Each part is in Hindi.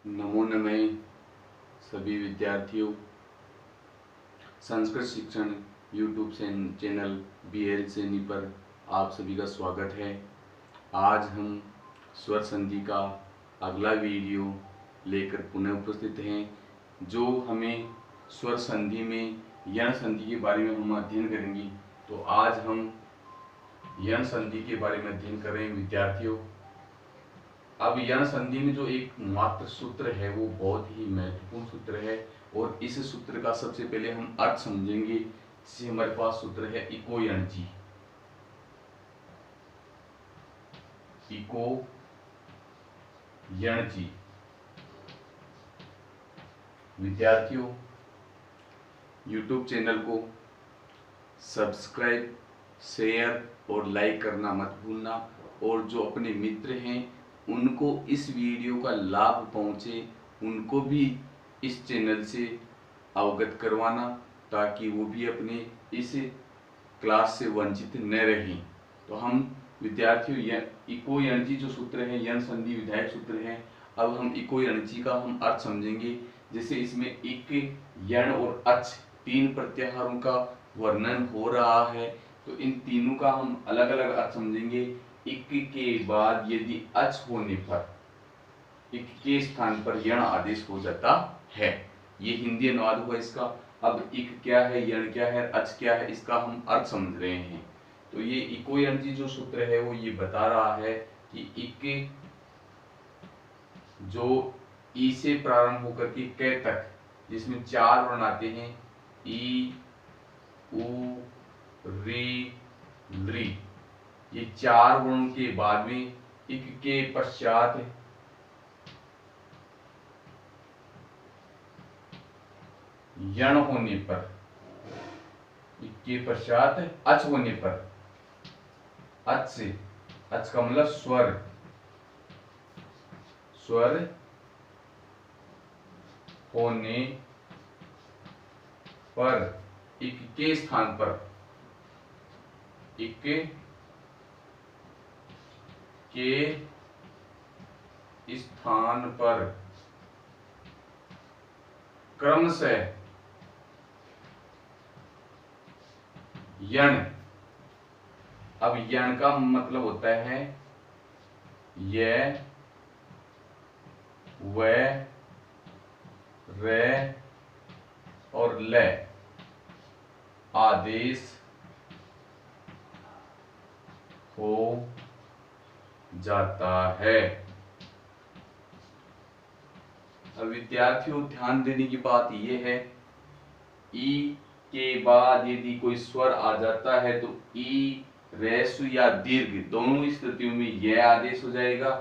नमो नमः सभी विद्यार्थियों। संस्कृत शिक्षण यूट्यूब चैनल BL सैनी पर आप सभी का स्वागत है। आज हम स्वर संधि का अगला वीडियो लेकर पुनः उपस्थित हैं, जो हमें स्वर संधि में यण संधि के बारे में हम अध्ययन करेंगे। तो आज हम यण संधि के बारे में अध्ययन कर रहे हैं विद्यार्थियों। अब यण संधि में जो एक मात्र सूत्र है वो बहुत ही महत्वपूर्ण सूत्र है, और इस सूत्र का सबसे पहले हम अर्थ समझेंगे। जिसे हमारे पास सूत्र है इको यणजी। इको यणजी। विद्यार्थियों, YouTube चैनल को सब्सक्राइब, शेयर और लाइक करना मत भूलना, और जो अपने मित्र हैं उनको इस वीडियो का लाभ पहुंचे, उनको भी इस चैनल से अवगत करवाना, ताकि वो भी अपने इस क्लास से वंचित न रहें। तो हम विद्यार्थियों इको यणजी जो सूत्र है, यण संधि विधायक सूत्र है। अब हम इको यणजी का हम अर्थ समझेंगे। जैसे इसमें इक, यण और अच तीन प्रत्याहारों का वर्णन हो रहा है, तो इन तीनों का हम अलग अलग अर्थ समझेंगे। इक के बाद यदि अच होने पर इक के स्थान पर यण आदेश हो जाता है। ये हिंदी अनुवाद हुआ इसका। अब इक क्या है, यण क्या है, अच क्या है, इसका हम अर्थ समझ रहे हैं। तो ये इको यणजी जो सूत्र है वो ये बता रहा है कि इक जो ई से प्रारंभ होकर के क तक, जिसमें चार वर्ण आते हैं, ई, उ, री, लृ, ये चार वर्णों के बाद में इक के पश्चात यण होने पर, इक के पश्चात अच होने पर, अच से, अच का मतलब स्वर, स्वर होने पर इक के स्थान पर, इक के स्थान पर क्रमशः यण। अब यण का मतलब होता है य, व, र और ल आदेश हो जाता है। अब विद्यार्थियों, ध्यान देने की बात यह है, ई के बाद यदि कोई स्वर आ जाता है तो ई, रेसु या दीर्घ दोनों स्थितियों में यह आदेश हो जाएगा।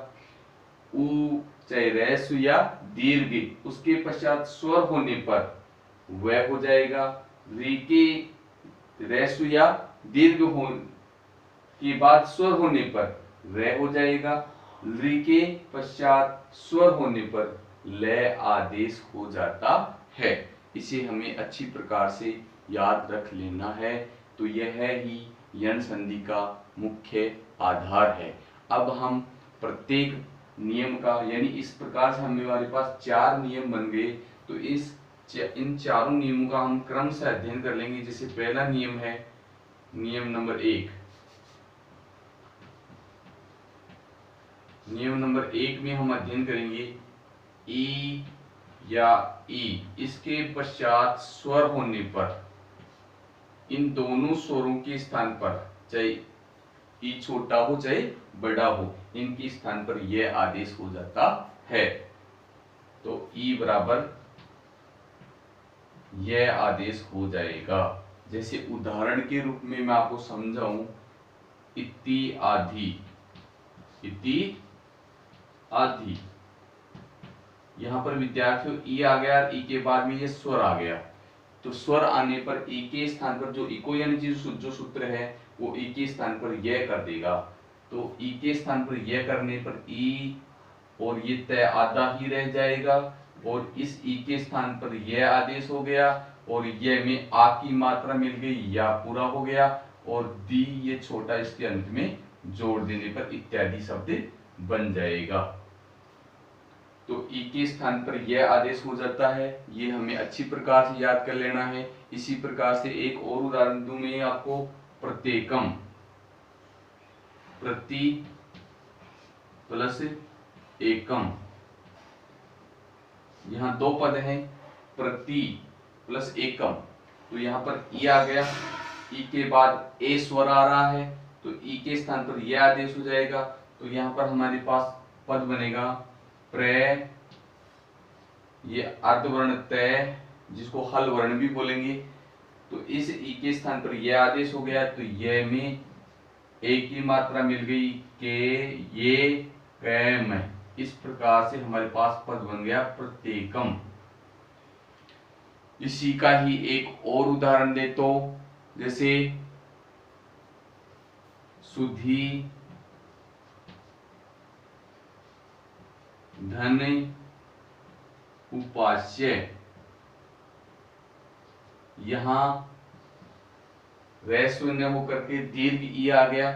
उ चाहे रेसु या दीर्घ, उसके पश्चात स्वर होने पर वह हो जाएगा। री के रेसु या दीर्घ हो के बाद स्वर होने पर रे हो जाएगा। लृ के पश्चात स्वर होने पर ल आदेश हो जाता है। इसे हमें अच्छी प्रकार से याद रख लेना है। तो यह ही यण संधि का मुख्य आधार है। अब हम प्रत्येक नियम का, यानी इस प्रकार से हमारे पास चार नियम बन गए, तो इन चारों नियमों का हम क्रम से अध्ययन कर लेंगे। जैसे पहला नियम है नियम नंबर 1। नियम नंबर 1 में हम अध्ययन करेंगे ई या ई, इसके पश्चात स्वर होने पर इन दोनों स्वरों के स्थान पर, चाहे ई छोटा हो चाहे बड़ा हो, इनके स्थान पर यह आदेश हो जाता है। तो ई बराबर यह आदेश हो जाएगा। जैसे उदाहरण के रूप में मैं आपको समझाऊं, इति आधी, इति आधी। यहां पर विद्यार्थियों ई आ गया, ई के बाद में ये स्वर आ गया। तो स्वर आने पर ई के स्थान पर जो इको यणजी जो सूत्र है वो ई के स्थान पर यह कर देगा। तो ई के स्थान पर यह करने पर ई और ये तय आधा ही रह जाएगा, और इस ई के स्थान पर यह आदेश हो गया, और यह में आ की मात्रा मिल गई, या पूरा हो गया, और दी ये छोटा इसके अंत में जोड़ देने पर इत्यादि शब्द बन जाएगा। तो ई के स्थान पर यह आदेश हो जाता है। ये हमें अच्छी प्रकार से याद कर लेना है। इसी प्रकार से एक और उदाहरण दूं मैं आपको, प्रत्येकम, प्रति प्लस एकम। यहाँ दो पद हैं, प्रति प्लस एकम, तो यहाँ पर ई आ गया, ई के बाद ए स्वर आ रहा है, तो ई के स्थान पर यह आदेश हो जाएगा। तो यहाँ पर हमारे पास पद बनेगा प्र, ये अर्धवर्ण तय, जिसको हल वर्ण भी बोलेंगे। तो इस ई के स्थान पर यह आदेश हो गया, तो यह में एक की मात्रा मिल गई के, ये कैम। इस प्रकार से हमारे पास पद बन गया प्रत्येकम। इसी का ही एक और उदाहरण दे तो, जैसे सुधी धन उपास्य, यहां रे शून्य होकर के दीर्घ ई आ गया।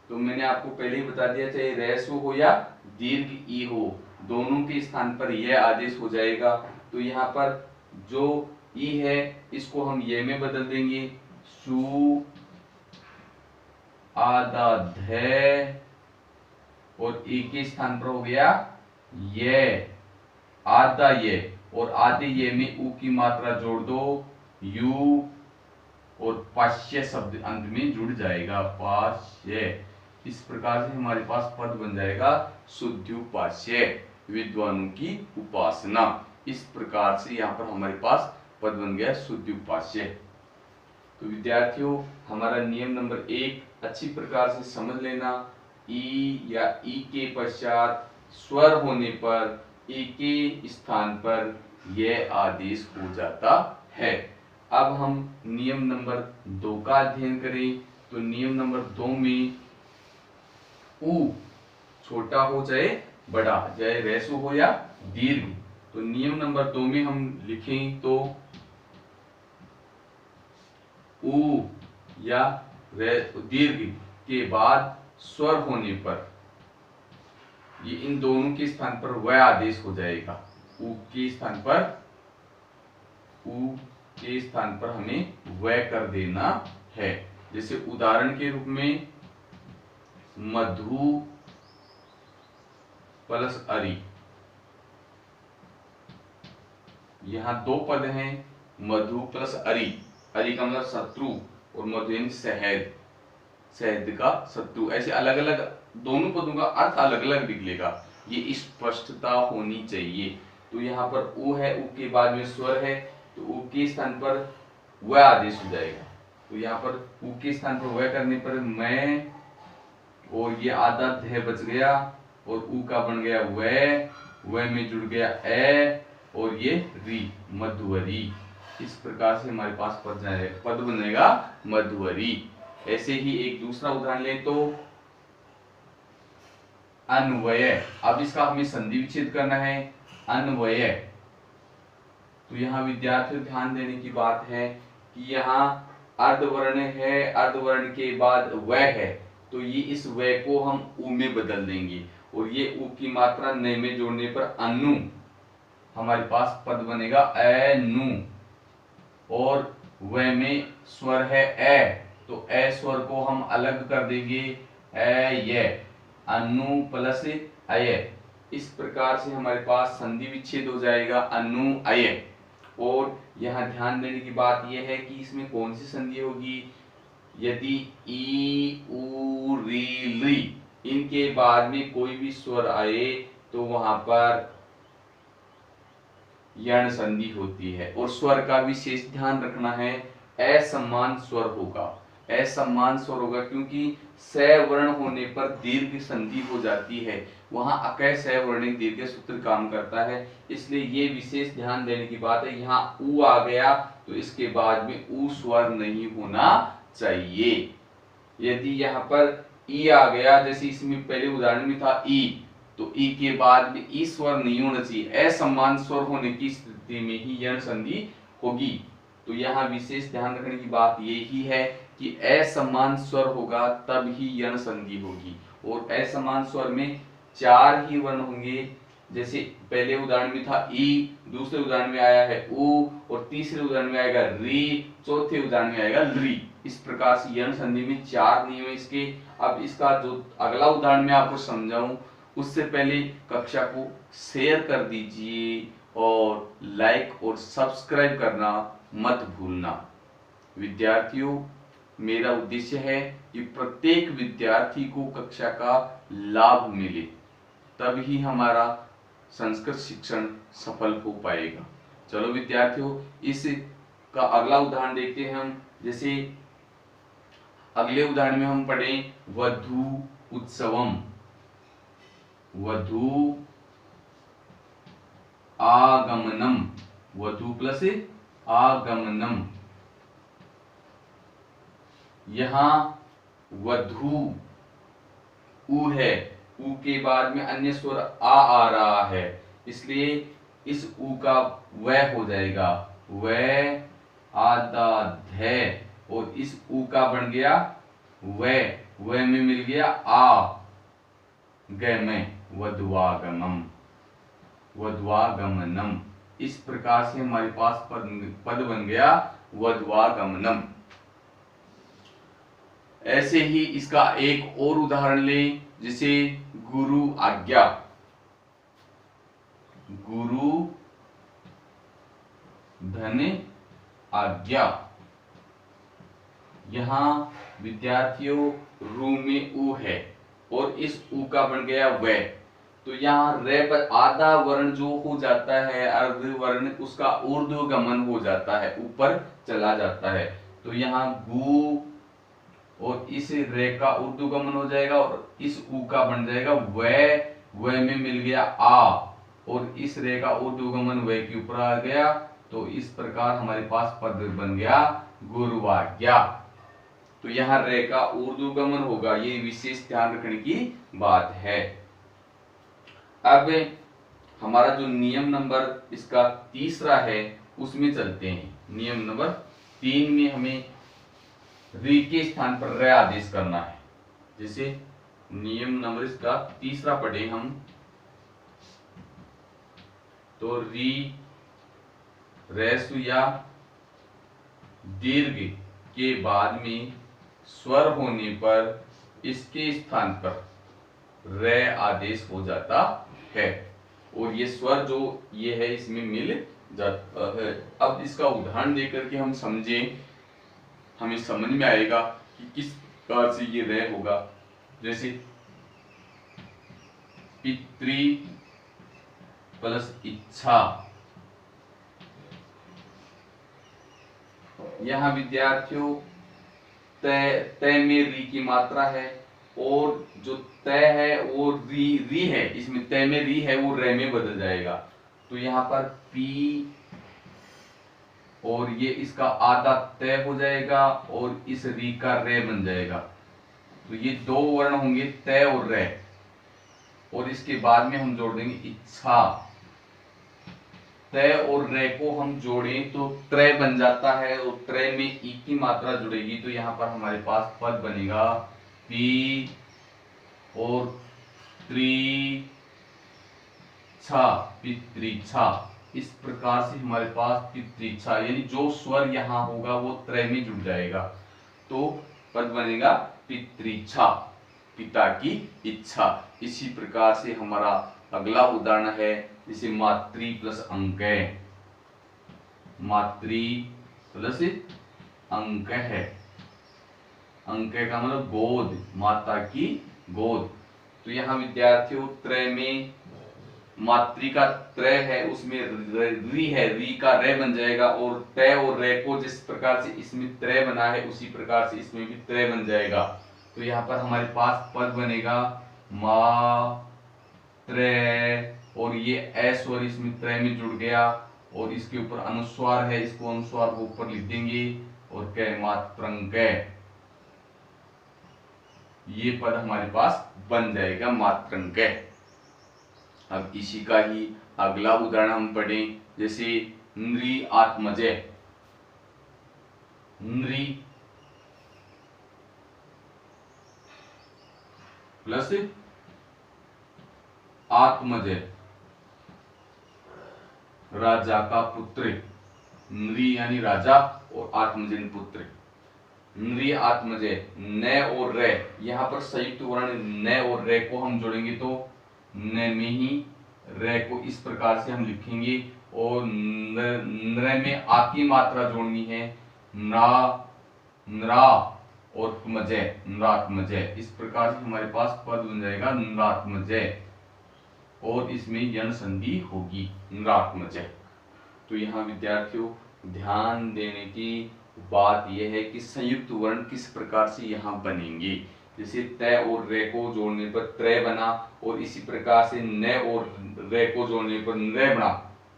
तो मैंने आपको पहले ही बता दिया, चाहे रेसो हो या दीर्घ ई हो, दोनों के स्थान पर यह आदेश हो जाएगा। तो यहाँ पर जो ई है इसको हम ये में बदल देंगे, सु आधा ध, और ई के स्थान पर हो गया ये, आधा ये, और आधे ये में ऊ की मात्रा जोड़ दो, यू, और पाश्य शब्द अंत में जुड़ जाएगा, पाश्य। इस प्रकार से हमारे पास पद बन जाएगा शुद्ध्युपास्य, विद्वानों की उपासना। इस प्रकार से यहाँ पर हमारे पास पद बन गया शुद्ध्युपास्य। तो विद्यार्थियों, हमारा नियम नंबर 1 अच्छी प्रकार से समझ लेना, ई या ई के पश्चात स्वर होने पर ई के स्थान पर यह आदेश हो जाता है। अब हम नियम नंबर 2 का अध्ययन करें। तो नियम नंबर 2 में ऊ छोटा हो चाहे बड़ा, चाहे रेसो हो या दीर्घ, तो नियम नंबर 2 में हम लिखें तो ऊ या दीर्घ के बाद स्वर होने पर ये इन दोनों के स्थान पर वह आदेश हो जाएगा। ऊ के स्थान पर, ऊ के स्थान पर हमें वह कर देना है। जैसे उदाहरण के रूप में मधु प्लस अरि, यहां दो पद हैं, मधु प्लस अरि, अरि का मतलब शत्रु और मधु यानी शहद, शहद का शत्रु। ऐसे अलग अलग दोनों पदों का अर्थ अलग अलग निकलेगा, ये स्पष्टता होनी चाहिए। तो यहाँ पर ऊ है, ऊ के बाद में स्वर है, तो ऊ के स्थान पर वह आदेश हो जाएगा। तो यहाँ पर ऊ के स्थान पर वह करने पर मैं, और ये आधा ध बच गया, और ऊ का बन गया वह में जुड़ गया ए, और ये री, मधुवरी। इस प्रकार से हमारे पास पद बनेगा मधुवरी। ऐसे ही एक दूसरा उदाहरण लें तो अन्वय। अब इसका हमें संधि विच्छेद करना है, अन्वय। तो यहाँ विद्यार्थियों ध्यान देने की बात है कि यहाँ अर्धवर्ण है, अर्धवर्ण के बाद वह है, तो ये इस वह को हम ऊ में बदल देंगे, और ये ऊ की मात्रा न में जोड़ने पर अनु, हमारे पास पद बनेगा अनु। और वह में स्वर है ए, तो ए स्वर को हम अलग कर देंगे, ए अनु प्लस अय। इस प्रकार से हमारे पास संधि विच्छेद हो जाएगा, अनु अय। और यहाँ ध्यान देने की बात यह है कि इसमें कौन सी संधि होगी, यदि ई उ री ली इनके बाद में कोई भी स्वर आए तो वहां पर यण संधि होती है। और स्वर का विशेष ध्यान रखना है, असमान स्वर होगा, असमान स्वर होगा, क्योंकि स वर्ण होने पर दीर्घ संधि हो जाती है, वहां अकय स वर्णिक दीर्घ सूत्र काम करता है। इसलिए ये विशेष ध्यान देने की बात है। यहाँ ऊ आ गया तो इसके बाद में ऊ स्वर नहीं होना चाहिए। यदि यहाँ पर ई आ गया, जैसे इसमें पहले उदाहरण में था ई, तो ई के बाद में ई स्वर नहीं होना चाहिए, असमान स्वर होने की स्थिति में ही यण संधि होगी। तो यहाँ विशेष ध्यान रखने की बात यही है कि असमान स्वर होगा तब ही यण संधि होगी। और असमान स्वर में 4 ही वर्ण होंगे, जैसे पहले उदाहरण में था ई, दूसरे उदाहरण में आया है उ, और तीसरे उदाहरण में आएगा री, चौथे उदाहरण में आएगा ली। इस प्रकार से यण संधि में 4 नियम है इसके। अब इसका जो अगला उदाहरण मैं आपको समझाऊं उससे पहले कक्षा को शेयर कर दीजिए और लाइक और सब्सक्राइब करना मत भूलना। विद्यार्थियों, मेरा उद्देश्य है कि प्रत्येक विद्यार्थी को कक्षा का लाभ मिले, तभी हमारा संस्कृत शिक्षण सफल हो पाएगा। चलो विद्यार्थियों, इस का अगला उदाहरण देखते हैं हम। जैसे अगले उदाहरण में हम पढ़ें वधू उत्सवम, वधू आगमनम, वधू प्लस आगमनम। यहां वधू उ है, उ के बाद में अन्य स्वर आ रहा है, इसलिए इस उ का व हो जाएगा, व आदा ध, और इस उ का बन गया व में मिल गया आ ग में, वधवागमम, वधवागमनम। इस प्रकार से हमारे पास पद बन गया वधवागमनम। ऐसे ही इसका एक और उदाहरण ले, जिसे गुरु आज्ञा, गुरु धन आज्ञा। यहां विद्यार्थियों रू में उ है और इस उ का बन गया व, तो यहाँ रे पर आधा वर्ण जो हो जाता है, अर्ध वर्ण, उसका ऊर्ध्वगमन हो जाता है, ऊपर चला जाता है। तो यहाँ गु और इस रे का ऊर्ध्वगमन हो जाएगा और इस उ का बन जाएगा व में मिल गया आ, और इस रे का ऊर्ध्वगमन व के ऊपर आ गया। तो इस प्रकार हमारे पास पद बन गया गुरुवाज्ञा। तो यहाँ रे का ऊर्ध्वगमन होगा, ये विशेष ध्यान रखने की बात है। अब हमारा जो नियम नंबर इसका तीसरा है उसमें चलते हैं। नियम नंबर 3 में हमें री के स्थान पर रे आदेश करना है। जैसे नियम नंबर इसका तीसरा पढ़े हम, तो री रेसु या दीर्घ के बाद में स्वर होने पर इसके स्थान पर रे आदेश हो जाता है, और ये स्वर जो ये है इसमें मिल जाता है। अब इसका उदाहरण देकर के हम समझें, हमें समझ में आएगा कि किस प्रकार से ये रे होगा। जैसे पितृ प्लस इच्छा, यहाँ विद्यार्थियों तय में री की मात्रा है, और जो तय है वो री है, इसमें तय में री है वो रे में बदल जाएगा। तो यहाँ पर पी और ये इसका आधा तय हो जाएगा और इस री का रे बन जाएगा। तो ये दो वर्ण होंगे तय और रे, और इसके बाद में हम जोड़ देंगे इच्छा। तय और रे को हम जोड़ें तो त्रय बन जाता है, और त्रय में ई की मात्रा जुड़ेगी। तो यहाँ पर हमारे पास पद बनेगा पी और त्रिछा, पितृछा। इस प्रकार से हमारे पास पितृछा, यानी जो स्वर यहाँ होगा वो त्रय में जुड़ जाएगा, तो पद बनेगा पितृछा, पिता की इच्छा। इसी प्रकार से हमारा अगला उदाहरण है, जैसे मातृ प्लस अंक, मातृ प्लस अंक है, अंक का मतलब गोद, माता की गोद। तो यहाँ विद्यार्थियों त्रय में मातृ का त्रय है, उसमें री है, री का रे बन जाएगा, और तय और रे को जिस प्रकार से इसमें त्रय बना है उसी प्रकार से इसमें भी त्रय बन जाएगा। तो यहाँ पर हमारे पास पद बनेगा मा त्रय, और ये ए स्वर इसमें त्रय में जुड़ गया, और इसके ऊपर अनुस्वार है, इसको अनुस्वार को ऊपर लिख देंगे, और कै मात्रंक, ये पद हमारे पास बन जाएगा मात्रंक। अब इसी का ही अगला उदाहरण हम पढ़ें, जैसे नृ आत्मजय, नृ प्लस आत्मजय। राजा का पुत्र, नृ यानी राजा और आत्मजन पुत्र, नृ आत्मजय, न और रे, यहाँ पर संयुक्त वर्ण न और रे को हम जोड़ेंगे तो न में ही रे को इस प्रकार से हम लिखेंगे, और नृ में आ की मात्रा जोड़नी है, नृ नृ और मजय, नृत्मजय, इस प्रकार से हमारे पास पद बन जाएगा नृत्मजय, और इसमें यण संधि होगी नृत्मजय। तो यहाँ विद्यार्थियों ध्यान देने की बात यह है कि संयुक्त वर्ण किस प्रकार से यहाँ बनेंगे। जैसे त और रे को जोड़ने पर त्रय बना, और इसी प्रकार से न और रे को जोड़ने पर नृ बना,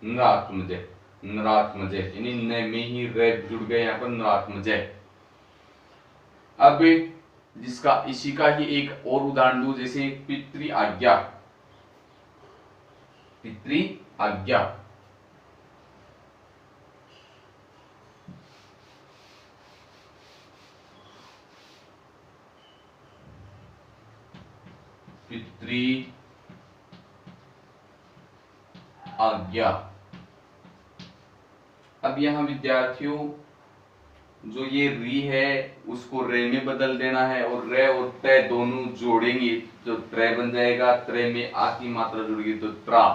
नृत्मजय, नृत्मजय, यानी न में ही रे जुड़ गए यहाँ पर नृत्मजय। अब जिसका इसी का ही एक और उदाहरण दूं, जैसे पितृ आज्ञा, पितृ आज्ञा, पितृ आज्ञा। अब यहां विद्यार्थियों जो ये री है उसको रे में बदल देना है, और रे और तय दोनों जोड़ेंगे तो त्रय बन जाएगा, त्रय में आ की मात्रा जुड़ेगी तो त्रा।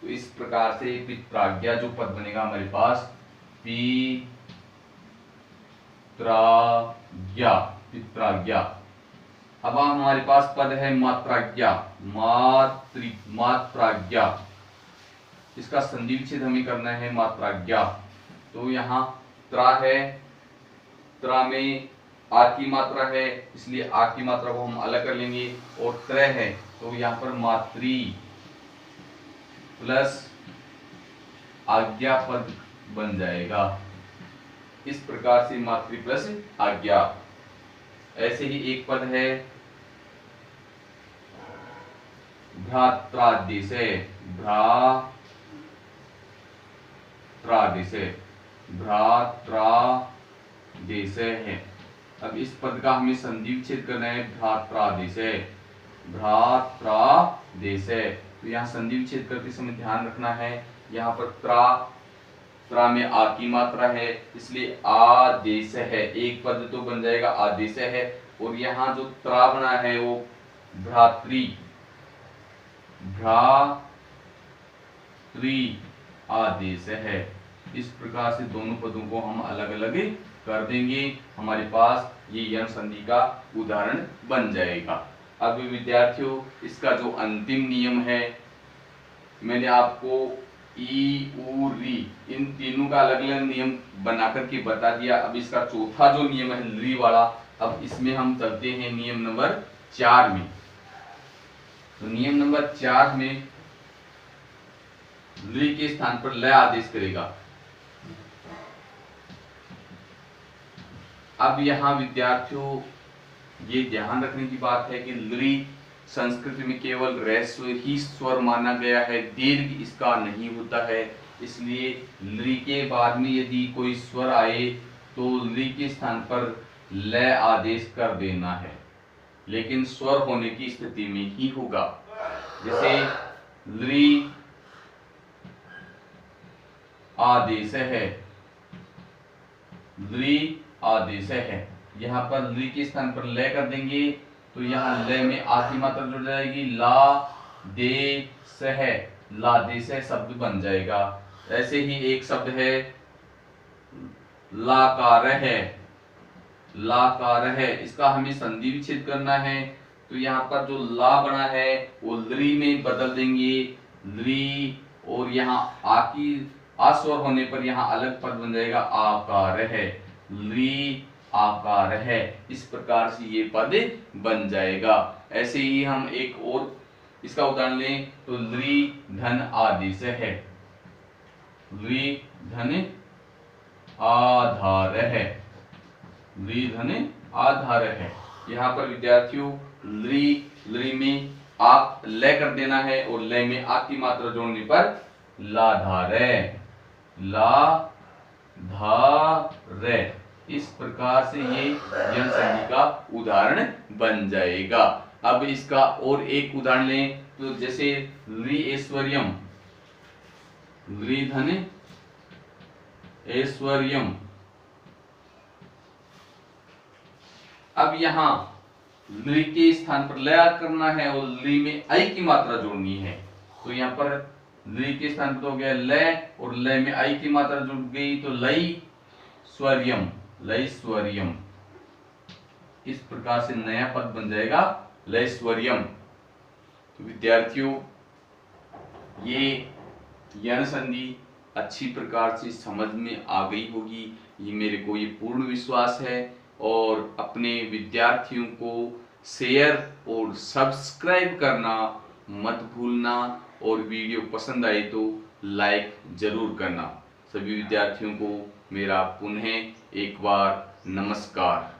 तो इस प्रकार से पित्राज्ञा जो पद बनेगा हमारे पास पित्राज्ञा, पित्राज्ञा। अब हमारे पास पद है मात्राज्ञा, मात्राज्ञा, इसका संधि विच्छेद हमें करना है मात्राज्ञा। तो यहाँ त्रा है, त्रा में आ की मात्रा है, इसलिए आ की मात्रा को हम अलग कर लेंगे, और त्रय है तो यहाँ पर मातृ प्लस आज्ञा पद बन जाएगा। इस प्रकार से मातृ प्लस आज्ञा। ऐसे ही एक पद है भ्रात्रादेश, भ्रात्रादेश, भ्रात्रादेश है। अब इस पद का हमें संधि विच्छेद करना है, भ्रात्रादेश, भ्रात्रादेश। तो यहाँ संधि विच्छेद करते समय ध्यान रखना है, यहाँ पर त्रा में आ की मात्रा है, इसलिए आदेश है, एक पद तो बन जाएगा आदेश है, और यहाँ जो त्रा बना है वो भ्रातृ, भ्रातृ आदेश है। इस प्रकार से दोनों पदों को हम अलग अलग कर देंगे, हमारे पास ये यण संधि का उदाहरण बन जाएगा। अब विद्यार्थियों इसका जो अंतिम नियम है, मैंने आपको ई उ री इन तीनों का अलग अलग नियम बनाकर के बता दिया। अब इसका चौथा जो नियम है ली वाला, अब इसमें हम चलते हैं नियम नंबर 4 में। तो नियम नंबर 4 में ली के स्थान पर ल आदेश करेगा। अब यहाँ विद्यार्थियों ये ध्यान रखने की बात है कि लृ संस्कृत में केवल ह्रस्व ही स्वर माना गया है, दीर्घ इसका नहीं होता है, इसलिए लृ के बाद में यदि कोई स्वर आए तो लृ के स्थान पर ल आदेश कर देना है, लेकिन स्वर होने की स्थिति में ही होगा। जैसे लृ आदेश है, लृ आदेश है, यहाँ पर लृ के स्थान पर ल कर देंगे तो यहाँ ल में आ की मात्रा जुड़ जाएगी, ला दे सह, ला दे सह शब्द बन जाएगा। ऐसे ही एक शब्द है लाकार है, लाकार है, इसका हमें संधि विच्छेद करना है, तो यहाँ पर जो ला बना है वो लृ में बदल देंगे, लृ, और यहाँ आ की आस्वर होने पर यहाँ अलग पद बन जाएगा आकार है, लृ आकार है। इस प्रकार से ये पद बन जाएगा। ऐसे ही हम एक और इसका उदाहरण लें तो लृ धन आदेश है, लृ धन आधार है, लृ धन आधार है। यहाँ पर विद्यार्थियों लृ में आप ल कर देना है, और ल में आ की मात्रा जोड़ने पर लाधार है, लाधार। इस प्रकार से ये यण संधि का उदाहरण बन जाएगा। अब इसका और एक उदाहरण लें तो जैसे लृ ऐश्वर्यम, लृ धन ऐश्वर्यम। अब यहाँ लृ के स्थान पर लय करना है और लृ में आई की मात्रा जोड़नी है। तो यहाँ पर लृ के स्थान पर हो गया लय और लय में आई की मात्रा जुड़ गई तो लई स्वरियम, लई स्वरियम। इस प्रकार से नया पद बन जाएगा लय स्वरियम। तो विद्यार्थियों, ये यण संधि अच्छी प्रकार से समझ में आ गई होगी, ये मेरे को ये पूर्ण विश्वास है। और अपने विद्यार्थियों को शेयर और सब्सक्राइब करना मत भूलना, और वीडियो पसंद आए तो लाइक जरूर करना। सभी विद्यार्थियों को मेरा पुनः एक बार नमस्कार।